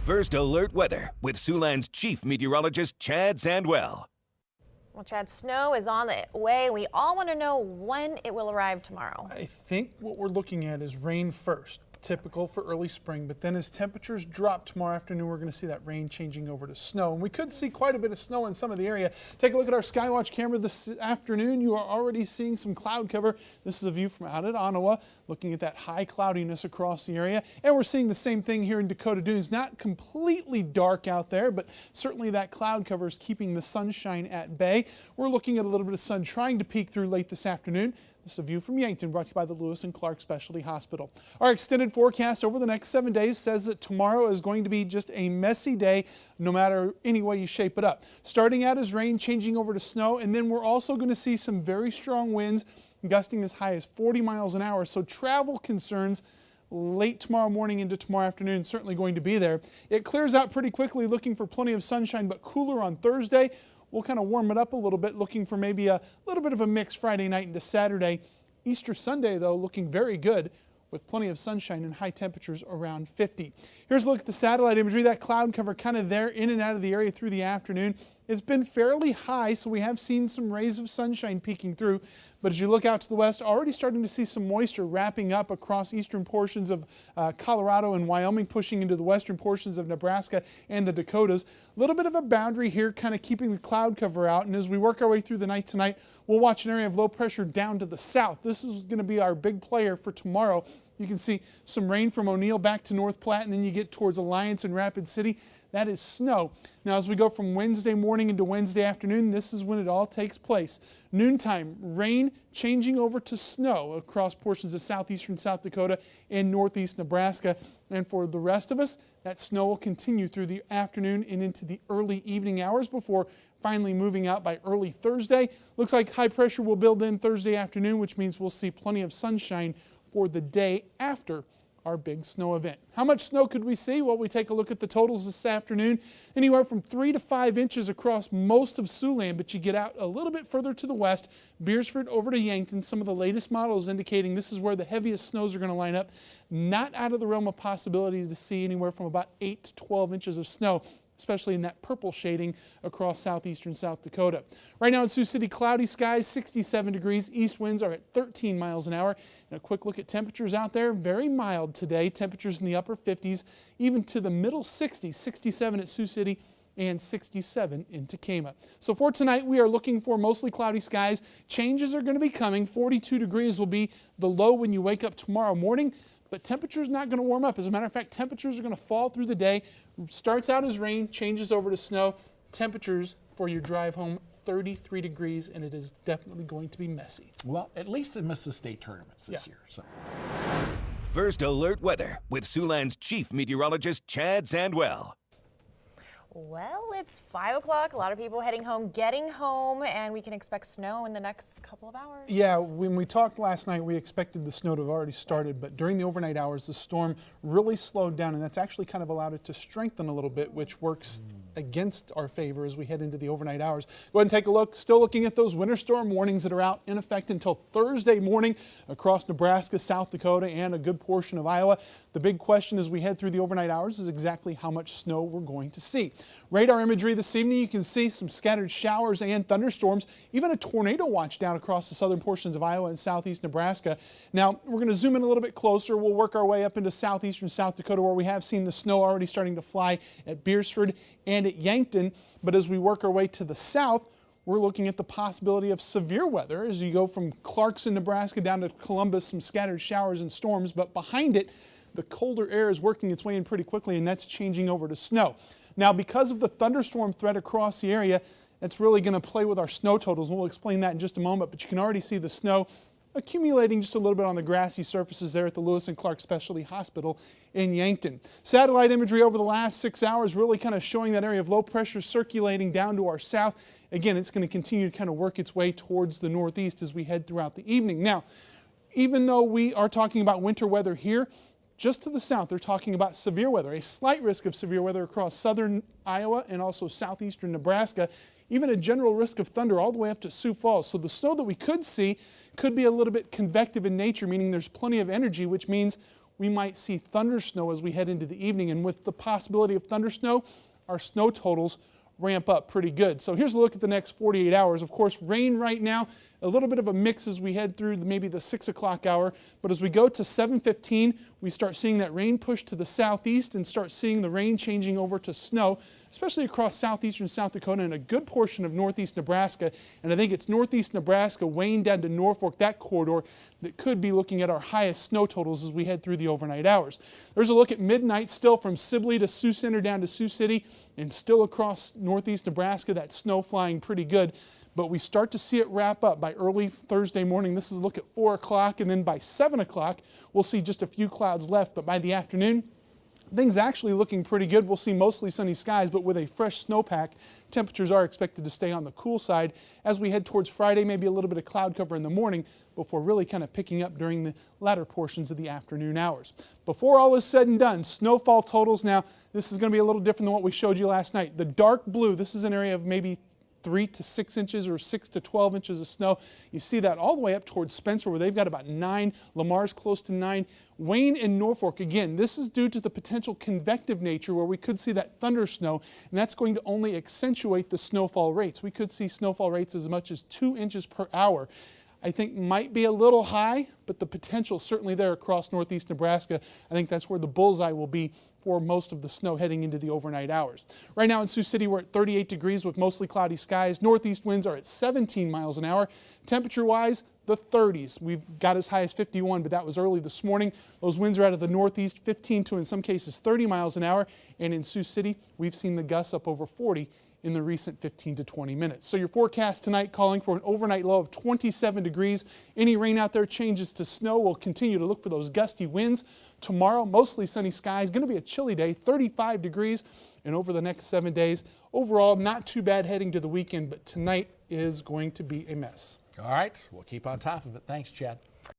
First Alert Weather with Siouxland's chief meteorologist, Chad Sandwell. Well, Chad, snow is on the way. We all want to know when it will arrive tomorrow. I think what we're looking at is rain first, typical for early spring, but then as temperatures drop tomorrow afternoon, we're going to see that rain changing over to snow. And we could see quite a bit of snow in some of the area. Take a look at our Skywatch camera this afternoon. You are already seeing some cloud cover. This is a view from out at Ottawa, looking at that high cloudiness across the area. And we're seeing the same thing here in Dakota Dunes. Not completely dark out there, but certainly that cloud cover is keeping the sunshine at bay. We're looking at a little bit of sun trying to peek through late this afternoon. This is a view from Yankton, brought to you by the Lewis and Clark Specialty Hospital. Our extended forecast over the next 7 days says that tomorrow is going to be just a messy day, no matter any way you shape it up. Starting out as rain, changing over to snow, and then we're also going to see some very strong winds, gusting as high as 40 miles an hour. So travel concerns late tomorrow morning into tomorrow afternoon certainly going to be there. It clears out pretty quickly, looking for plenty of sunshine, but cooler on Thursday. We'll kind of warm it up a little bit, looking for maybe a little bit of a mix Friday night into Saturday. Easter Sunday, though, looking very good with plenty of sunshine and high temperatures around 50. Here's a look at the satellite imagery. That cloud cover kind of there in and out of the area through the afternoon. It's been fairly high, so we have seen some rays of sunshine peeking through. But as you look out to the west, already starting to see some moisture wrapping up across eastern portions of Colorado and Wyoming, pushing into the western portions of Nebraska and the Dakotas. A little bit of a boundary here, kind of keeping the cloud cover out. And as we work our way through the night tonight, we'll watch an area of low pressure down to the south. This is going to be our big player for tomorrow. You can see some rain from O'Neill back to North Platte, and then you get towards Alliance and Rapid City. That is snow. Now, as we go from Wednesday morning into Wednesday afternoon, this is when it all takes place. Noontime, rain changing over to snow across portions of southeastern South Dakota and northeast Nebraska. And for the rest of us, that snow will continue through the afternoon and into the early evening hours before finally moving out by early Thursday. Looks like high pressure will build in Thursday afternoon, which means we'll see plenty of sunshine for the day after our big snow event. How much snow could we see? Well, we take a look at the totals this afternoon. Anywhere from 3 to 5 inches across most of Siouxland, but you get out a little bit further to the west, Beersford over to Yankton. Some of the latest models indicating this is where the heaviest snows are going to line up. Not out of the realm of possibility to see anywhere from about 8 to 12 inches of snow, especially in that purple shading across southeastern South Dakota. Right now in Sioux City, cloudy skies, 67 degrees. East winds are at 13 miles an hour. And a quick look at temperatures out there, very mild today. Temperatures in the upper 50s, even to the middle 60s, 67 at Sioux City and 67 in Tacoma. So for tonight, we are looking for mostly cloudy skies. Changes are going to be coming. 42 degrees will be the low when you wake up tomorrow morning. But temperatures not going to warm up. As a matter of fact, temperatures are going to fall through the day. Starts out as rain, changes over to snow. Temperatures for your drive home, 33 degrees, and it is definitely going to be messy. Well, at least it missed the state tournaments this year. So. First Alert Weather with Siouxland's chief meteorologist, Chad Sandwell. Well, it's 5 o'clock. A lot of people heading home, getting home, and we can expect snow in the next couple of hours. Yeah, when we talked last night, we expected the snow to have already started, but during the overnight hours, the storm really slowed down, and that's actually kind of allowed it to strengthen a little bit, which works against our favor as we head into the overnight hours. Go ahead and take a look. Still looking at those winter storm warnings that are out in effect until Thursday morning across Nebraska, South Dakota, and a good portion of Iowa. The big question as we head through the overnight hours is exactly how much snow we're going to see. Radar imagery this evening, you can see some scattered showers and thunderstorms, even a tornado watch down across the southern portions of Iowa and southeast Nebraska. Now, we're going to zoom in a little bit closer. We'll work our way up into southeastern South Dakota, where we have seen the snow already starting to fly at Beersford and at Yankton. But as we work our way to the south, we're looking at the possibility of severe weather as you go from Clarkson, Nebraska down to Columbus, some scattered showers and storms. But behind it, the colder air is working its way in pretty quickly, and that's changing over to snow. Now, because of the thunderstorm threat across the area, it's really going to play with our snow totals. We'll explain that in just a moment, but you can already see the snow accumulating just a little bit on the grassy surfaces there at the Lewis and Clark Specialty Hospital in Yankton. Satellite imagery over the last 6 hours really kind of showing that area of low pressure circulating down to our south. Again, it's going to continue to kind of work its way towards the northeast as we head throughout the evening. Now, even though we are talking about winter weather here, just to the south, they're talking about severe weather, a slight risk of severe weather across southern Iowa and also southeastern Nebraska, even a general risk of thunder all the way up to Sioux Falls. So the snow that we could see could be a little bit convective in nature, meaning there's plenty of energy, which means we might see thunder snow as we head into the evening. And with the possibility of thunder snow, our snow totals ramp up pretty good. So here's a look at the next 48 hours. Of course, rain right now, a little bit of a mix as we head through maybe the 6 o'clock hour. But as we go to 7:15, we start seeing that rain push to the southeast and start seeing the rain changing over to snow, especially across southeastern South Dakota and a good portion of northeast Nebraska. And I think it's northeast Nebraska, weighing down to Norfolk, that corridor, that could be looking at our highest snow totals as we head through the overnight hours. There's a look at midnight, still from Sibley to Sioux Center down to Sioux City, and still across northeast Nebraska, that snow flying pretty good. But we start to see it wrap up by early Thursday morning. This is a look at 4 o'clock, and then by 7 o'clock, we'll see just a few clouds left. But by the afternoon, things actually looking pretty good. We'll see mostly sunny skies, but with a fresh snowpack, temperatures are expected to stay on the cool side as we head towards Friday, maybe a little bit of cloud cover in the morning before really kind of picking up during the latter portions of the afternoon hours. Before all is said and done, snowfall totals. Now, this is going to be a little different than what we showed you last night. The dark blue, this is an area of maybe 3 to 6 inches or 6 to 12 inches of snow. You see that all the way up towards Spencer, where they've got about 9. Lamar's close to 9. Wayne and Norfolk, again, this is due to the potential convective nature where we could see that thunder snow, and that's going to only accentuate the snowfall rates. We could see snowfall rates as much as 2 inches per hour. I think might be a little high, but the potential certainly there across northeast Nebraska. I think that's where the bullseye will be for most of the snow heading into the overnight hours. Right now in Sioux City, we're at 38 degrees with mostly cloudy skies. Northeast winds are at 17 miles an hour. Temperature-wise, the 30s. We've got as high as 51, but that was early this morning. Those winds are out of the northeast, 15 to in some cases 30 miles an hour. And in Sioux City, we've seen the gusts up over 40 in the recent 15 to 20 minutes. So your forecast tonight calling for an overnight low of 27 degrees. Any rain out there changes to snow. We'll continue to look for those gusty winds. Tomorrow, mostly sunny skies. Going to be a chilly day, 35 degrees. And over the next 7 days, overall, not too bad heading to the weekend, but tonight is going to be a mess. All right, we'll keep on top of it. Thanks, Chad.